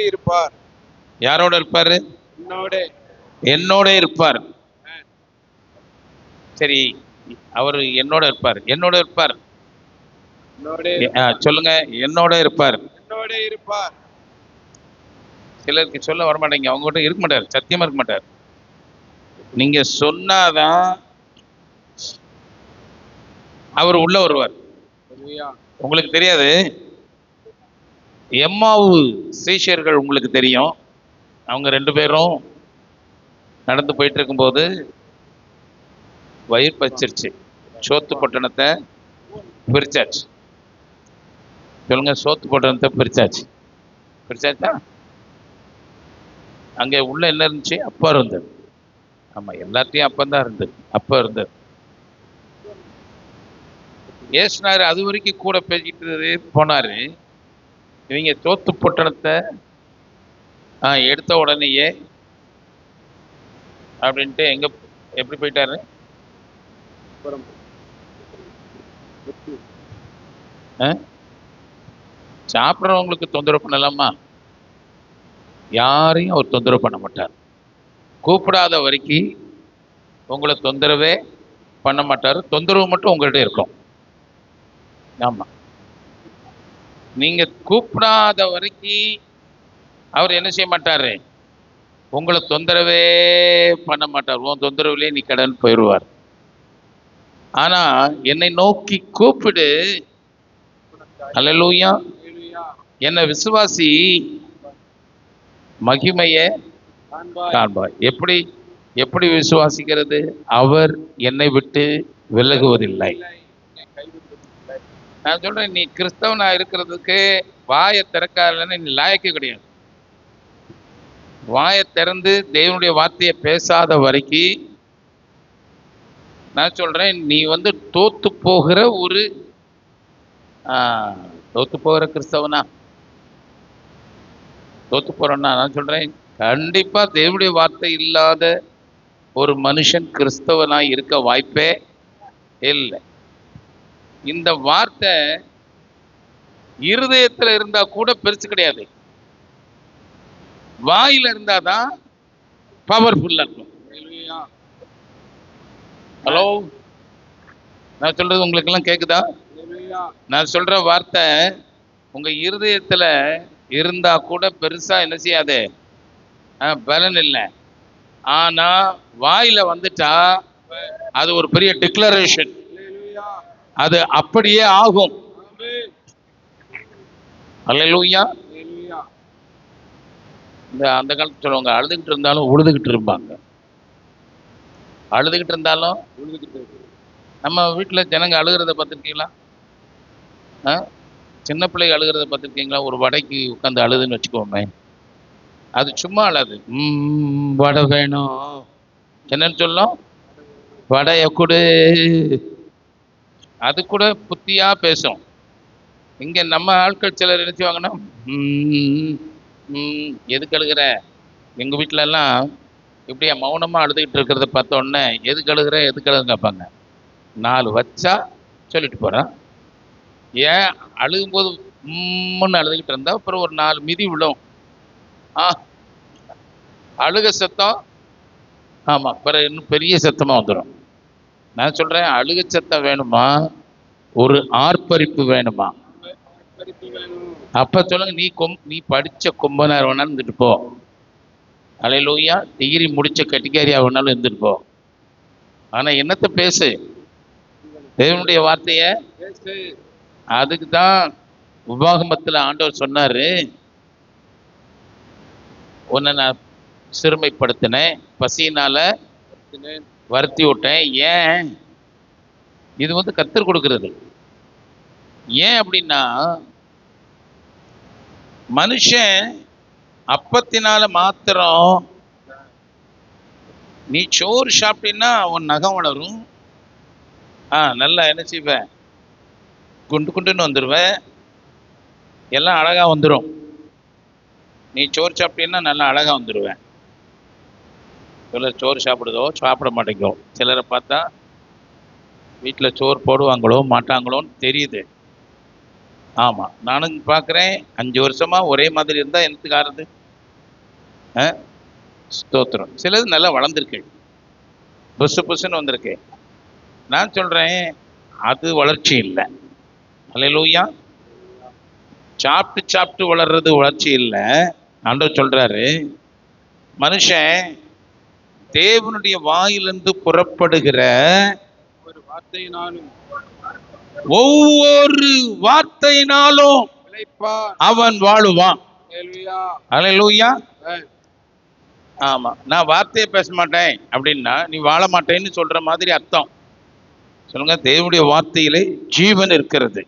இருப்பார். யாரோட இருப்பாரு? என்னோட இருப்பார். சரி, அவர் என்னோட இருப்பார். என்னோட இருப்பார் சொல்லுங்க. என்னோட இருப்பார். சிலருக்கு சொல்ல வரமாட்டேங்க. அவங்க கிட்ட இருக்க மாட்டார், சத்தியமா இருக்க மாட்டார். நீங்க சொன்னாதான் அவர் உள்ள வருவார். உங்களுக்கு தெரியாது. எம்மாவு சீஷர்கள் உங்களுக்கு தெரியும். அவங்க 2 பேரும் நடந்து போயிட்டு இருக்கும்போது வயிறு பச்சிருச்சு. சோத்து பட்டணத்தை பிரிச்சாச்சு. சொல்லுங்க, சோத்து பட்டணத்தை பிரிச்சாச்சு. பிரிச்சாச்சா? அங்கே உள்ள என்ன இருந்துச்சு? அப்பா இருந்தது. ஆமா, எல்லாத்தையும் அப்பந்தான் இருந்தது. அப்பா இருந்தது. ஏசுனாரு அது வரைக்கும் கூட பேசிக்கிட்டு போனாரு. இவங்க சோத்து பட்டணத்தை எடுத்த உடனேயே அப்படின்ட்டு எங்க எப்படி போயிட்டாரு? சாப்பிட்றவங்களுக்கு தொந்தரவு பண்ணலாமா? யாரையும் அவர் தொந்தரவு பண்ண மாட்டார். கூப்பிடாத வரைக்கும் உங்களை தொந்தரவே பண்ண மாட்டார். தொந்தரவு மட்டும் உங்கள்கிட்ட இருக்கும். ஆமா, நீங்க கூப்பிடாத வரைக்கும் அவர் என்ன செய்ய மாட்டாரு? உங்களை தொந்தரவே பண்ண மாட்டார். உன் தொந்தரவுலேயே நீ கடன் போயிடுவார். ஆனா என்னை நோக்கி கூப்பிடு, அல்லேலூயா, என்ன விசுவாசி, மகிமையை காண்பாய். எப்படி எப்படி விசுவாசிக்கிறது? அவர் என்னை விட்டு விலகுவதில்லை. நான் சொல்றேன், நீ கிறிஸ்தவனா இருக்கிறதுக்கு வாயை திறக்காதன்னு நீ லாயக்கு கிடையாது. வாயை திறந்து தேவனுடைய வார்த்தையை பேசாத வரைக்கும் நான் சொல்றேன், நீ தோத்து போகிற ஒரு தோத்து போகிற கிறிஸ்தவனா? தோத்து போறேன்னா நான் சொல்றேன், கண்டிப்பா தேவனுடைய வார்த்தை இல்லாத ஒரு மனுஷன் கிறிஸ்தவனா இருக்க வாய்ப்பே இல்லை. இந்த வார்த்தை இருதயத்துல இருந்தா கூட பெருசு கிடையாது, வாயில இருந்தாதான் பவர்ஃபுல்லா இருக்கும். ஹலோ, நான் சொல்றது உங்களுக்கு எல்லாம் கேக்குதா? நான் சொல்ற வார்த்தை உங்க இருதயத்துல இருந்தா கூட பெருசா என்ன செய்யாது, பலன் இல்லை. ஆனா வாயில வந்துட்டா அது ஒரு பெரிய டிக்ளரேஷன். அது அப்படியே ஆகும். அல்லேலூயா. அந்த காலத்துல சொல்லுவாங்க, அழுதுகிட்டு இருந்தாலும் உழுதுகிட்டு இருப்பாங்க. அழுதுகிட்டு இருந்தாலும் நம்ம வீட்டுல ஜனங்க அழுகிறத பார்த்துருக்கீங்களா? சின்ன பிள்ளைங்க அழுகிறத பார்த்துருக்கீங்களா? ஒரு வடைக்கு உட்காந்து அழுதுன்னு வச்சுக்கோமே, அது சும்மா அழாது. வடை வேணும், என்னன்னு சொல்லும், வடைய கொடு. அது கூட புத்தியா பேசும். இங்க நம்ம ஆட்கள் சிலர் நினைச்சுவாங்கன்னா, எதுக்கு அழுகிற? எங்க வீட்டுல எல்லாம் இப்படியா மௌனமா அழுதுகிட்டு இருக்கிறத பார்த்த உடனே எதுக்கு அழுகிற எதுக்கு அழுகுன்னு கேட்பாங்க. 4 வச்சா சொல்லிட்டு போறான். ஏன் அழுகும்போது அழுதுகிட்டு இருந்தா அப்புறம் ஒரு 4 மிதி விழும். அழுக சத்தம், ஆமா, பிறகு இன்னும் பெரிய சத்தமா வந்துடும். நான் சொல்றேன், அழுக சத்தம் வேணுமா, ஒரு ஆர்ப்பரிப்பு வேணுமா? அப்ப சொல்லுங்க, நீ படிச்ச கொம்பனார் வேணாலும் இருந்துட்டு போ, அல்லேலூயா, டிகிரி முடிச்ச கட்டிக்காரியா வேணாலும் இருந்துட்டு போ, ஆனா என்னத்தை பேசு, தேவனுடைய வார்த்தைய. அதுக்கு தான் உபாகமத்துல ஆண்டவர் சொன்னாரு, உன்னை நான் சிறுமைப்படுத்தினேன், பசியினால வருத்தி விட்டேன். ஏன்? இது கர்த்தர் கொடுக்கிறது. ஏன் அப்படின்னா, மனுஷன் அப்பத்தினால மாத்திரம், நீ சோறு சாப்பிட்டீன்னா உன் நகம் வளரும், நல்லா என்ன செய்வேன், குண்டு குண்டுன்னு வந்துடுவேன், எல்லாம் அழகா வந்துடும். நீ சோறு சாப்பிட்டீங்கன்னா நல்லா அழகா வந்துடுவேன். சிலர் சோறு சாப்பிடுதோ சாப்பிட மாட்டேங்கோ. சிலரை பார்த்தா வீட்டில் சோறு போடுவாங்களோ மாட்டாங்களோன்னு தெரியுது. ஆமா, நானும் பார்க்குறேன். 5 வருஷமா ஒரே மாதிரி இருந்தா என்னத்துக்கு ஆறுது? ஸ்தோத்திரம். சிலது நல்லா வளர்ந்துருக்கு, புசு புசுன்னு வந்திருக்கு. நான் சொல்றேன், அது வளர்ச்சி இல்லை. அல்லேலூயா. சாப்பிட்டு சாப்பிட்டு வளர்றது வளர்ச்சி இல்லை. ஆண்டவர் சொல்றாரு, மனுஷன் தேவனுடைய வாயிலிருந்து புறப்படுகிற ஒரு வார்த்தையினாலும் ஒவ்வொரு வார்த்தையினாலும் பிழைப்பான். அவன் வாழுவான். ஹல்லேலூயா. அல்லேலூயா. ஆமென். ஆமா, நான் வார்த்தையை பேச மாட்டேன் அப்படின்னா நீ வாழ மாட்டேன்னு சொல்ற மாதிரி அர்த்தம். சொல்லுங்க, தேவனுடைய வார்த்தையிலே ஜீவன் இருக்கிறது.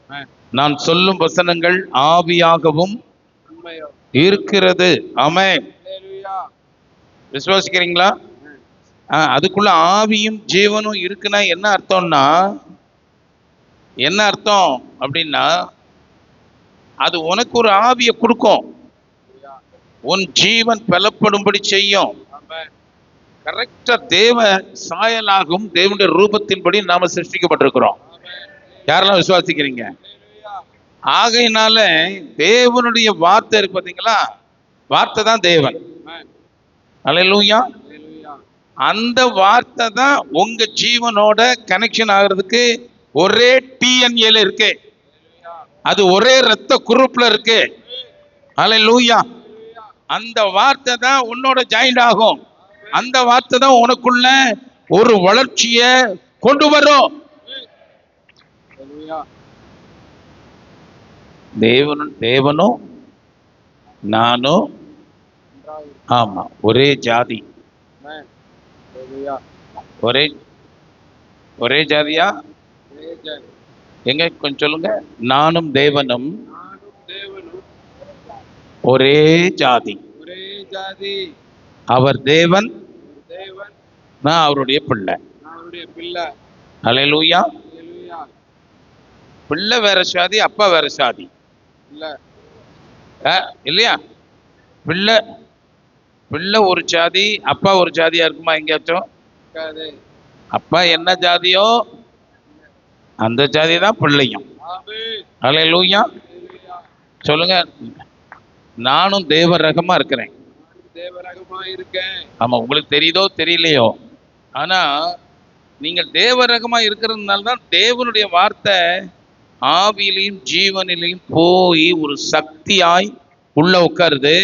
ஆமென். நான் சொல்லும் வசனங்கள் ஆவியாகவும் உண்மையோ. இருக்கிறது. ஆமென். ஹல்லேலூயா. விசுவாசிக்கிறீங்களா? அதுக்குள்ள ஆவியும் ஜீவனும் இருக்குன்னா என்ன அர்த்தம்னா, என்ன அர்த்தம் அப்படின்னா, அது உனக்கு ஒரு ஆவியை கொடுக்கும், உன் ஜீவன் பலப்படும்படி செய்யும். ஆமென். கரெக்டா தேவ சாயலாகவும் தேவனுடைய ரூபத்தின்படி நாம சிருஷ்டிக்கப்பட்டிருக்கிறோம். ஆமென். யாரெல்லாம் விசுவாசிக்கிறீங்க? ஹல்லேலூயா. ஆகையினால தேவனுடைய வார்த்தை இருக்கு பாத்தீங்களா, வார்த்தை தான் தேவன். ஆமென். அல்லேலூயா. ஹல்லேலூயா. அந்த வார்த்தை தான் உங்க ஜீவனோட கனெக்ஷன் ஆகிறதுக்கு ஒரே டிஎன்ஏல இருக்கு, அது ஒரே ரத்த குரூப்ல இருக்கு. அல்லேலூயா. அந்த வார்த்தை தான் உன்னோட ஜாயிண்ட் ஆகும். அந்த வார்த்தை தான் உனக்குள்ள ஒரு வளர்ச்சியை கொண்டு வரும். ஹல்லேலூயா. தேவனும் நானும் ஒன்றாய். ஆமா ஒரே ஜாதி. ஆமென். ஹல்லேலூயா. ஒரே ஒரே ஜாதியா? ஒரே ஜாதி. எங்க கொஞ்சம் சொல்லுங்க. நானும் தேவனும் நானும் தேவனும் ஒரே ஜாதி. ஒரே ஜாதி. அவர் தேவன், தேவன், நான் அவருடைய பிள்ளை. நான் அவருடைய பிள்ளை. அல்லேலூயா. ஹல்லேலூயா. பிள்ளை வேற சாதி, அப்பா வேற சாதி. இல்ல. இல்லையா? பிள்ளை பிள்ளை ஒரு ஜாதி, அப்பா ஒரு ஜாதியா இருக்குமா எங்கேயாச்சும்? இருக்காது. அப்பா என்ன ஜாதியோ அந்த ஜாதி தான் பிள்ளையும். ஆமென். அல்லேலூயா. ஹல்லேலூயா. சொல்லுங்க, நானும் தேவ ரகமா இருக்கிறேன். நானும் தேவரகமா இருக்கேன். ஆமா, உங்களுக்கு தெரியுதோ தெரியலையோ, ஆனா நீங்கள் தேவ ரகமா இருக்கிறதுனால தான் தேவனுடைய வார்த்தை ஆவியிலையும் ஜீவனிலையும் போய் ஒரு சக்தியாய் உள்ள உட்காருது.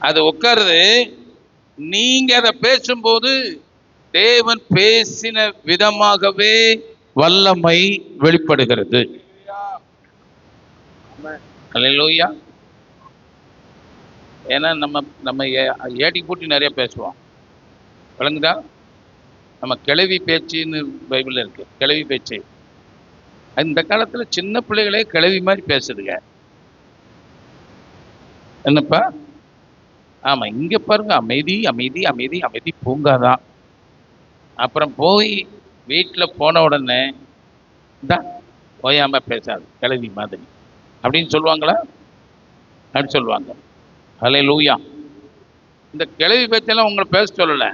அது உட்காருது. நீங்க அதை பேசும்போது தேவன் பேசின விதமாகவே வல்லமை வெளிப்படுகிறது. ஹல்லேலூயா. ஆமென். அல்லேலூயா. ஏன்னா நம்ம நம்ம ஏட்டி பூட்டி நிறைய பேசுவோம், விளங்குதா? நம்ம கிளவி பேச்சுன்னு பைபிளில் இருக்கு, கிளவி பேச்சு. இந்த காலத்துல சின்ன பிள்ளைகளே கிளவி மாதிரி பேசுதுங்க. என்னப்பா? ஆமா, இங்க பாருங்க, அமைதி அமைதி அமைதி அமைதி பூங்காதான். அப்புறம் போய் வீட்டில் போன உடனே தான் ஓயாம பேசாது கிளவி மாதிரி அப்படின்னு சொல்லுவாங்களா? அப்படின்னு சொல்லுவாங்க. அல்லேலூயா. இந்த கிளவி பேச்செல்லாம் உங்களை பேச சொல்லலை,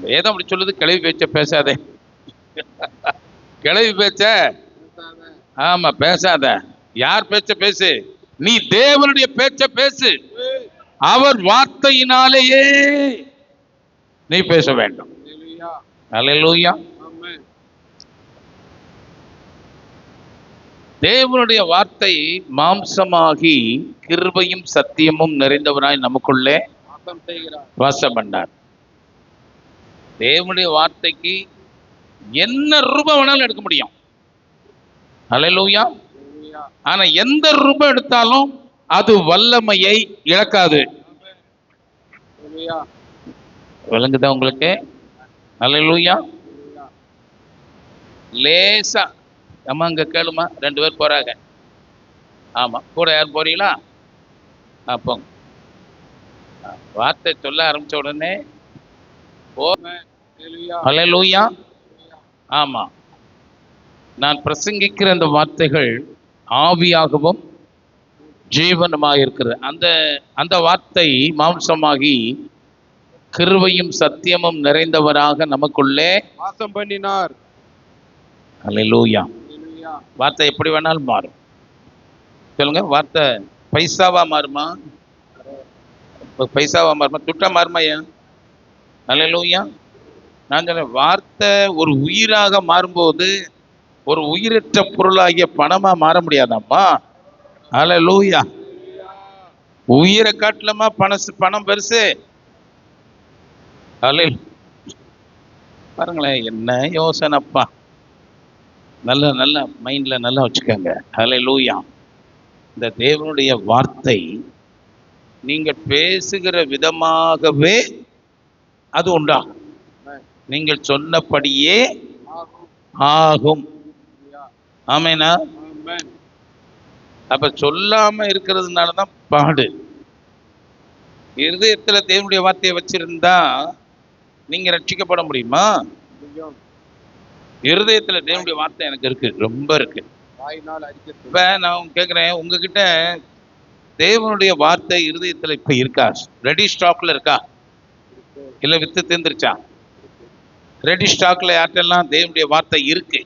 வேதம் அப்படி சொல்லுது, கிளவி பேச்ச பேசாதே. கிளவி பேச்ச பேசாத. ஆமா பேசாத. யார் பேச்ச பேசு? நீ தேவனுடைய பேச்ச பேசு. அவர் வார்த்தையினாலேயே நீ பேச வேண்டும். ஹல்லேலூயா. அல்லேலூயா. ஆமென். தேவனுடைய வார்த்தை மாம்சமாகி கிருபையும் சத்தியமும் நிறைந்தவராய் நமக்குள்ளே வாசம் செய்கிறார். வாசம் பண்ணார். தேவனுடைய வார்த்தைக்கு என்ன ரூபம் வேணாலும் எடுக்க முடியும். அல்லேலூயா. ஹல்லேலூயா. ஆனா எந்த ரூபம் எடுத்தாலும் அது வல்லமையை இழக்காது. ஹல்லேலூயா. விளங்குதா உங்களுக்கு? அல்லேலூயா. ஹல்லேலூயா. லேசா அம்மா அங்க கேளுமா, 2 பேர் போறாங்க. ஆமா, கூட யார் போறீங்களா? போங்க. வார்த்தை சொல்ல ஆரம்பிச்ச உடனே ஆமென். ஹல்லேலூயா. அல்லேலூயா. ஹல்லேலூயா. ஆமா, நான் பிரசங்கிக்கிற அந்த வார்த்தைகள் ஆவியாகவும் ஜீவனுமாக இருக்கிறது. அந்த அந்த வார்த்தை மாம்சமாகி கிருபையும் சத்தியமும் நிறைந்தவராக நமக்குள்ளே வாசம் பண்ணினார். அல்லேலூயா. ஹalleluya. வார்த்தை எப்படி வேணாலும் மாறும். சொல்லுங்க, வார்த்தை பைசாவா மாறுமா? பைசாவா மாறுமா? துட்டா மாறுமா? ஏன்? அல்லேலூயா. நான் சொல்றேன், வார்த்தை ஒரு உயிராக மாறும்போது ஒரு உயிரற்ற பொருளாகிய பணமா மாற முடியாதாம்மா? அல்லேலூயா. உயிரை காட்டலமா பணம் பெருசு. பாருங்களேன், என்ன யோசனைப்பா. நல்ல மைண்ட்ல நல்லா வச்சுக்கோங்க. ஹல்லேலூயா. இந்த தேவனுடைய வார்த்தை நீங்கள் பேசுகிற விதமாகவே அது உண்டாகும். நீங்கள் சொன்னபடியே ஆகும். ஆகும். ஹalleluya. ஆமேனா? ஆமென். அப்ப சொல்லாம இருக்கிறதுனால தான் பாடு. இருதயத்துல தேவனுடைய வார்த்தையை வச்சிருந்தா நீங்க ரட்சிக்கப்பட முடியுமா? முடியும். இருதயத்துல தேவனுடைய வார்த்தை எனக்கு இருக்கு, ரொம்ப இருக்கு. வாயினால் அறிக்கை இப்ப நான் கேட்குறேன், உங்ககிட்ட தேவனுடைய வார்த்தை இருதயத்துல இப்ப இருக்கா? ரெடி ஸ்டாக்ல இருக்கா? இல்ல வித்து தீர்ந்துருச்சா? ரெடி ஸ்டாக்ல யார்ட்டெல்லாம் தேவனுடைய வார்த்தை இருக்கு?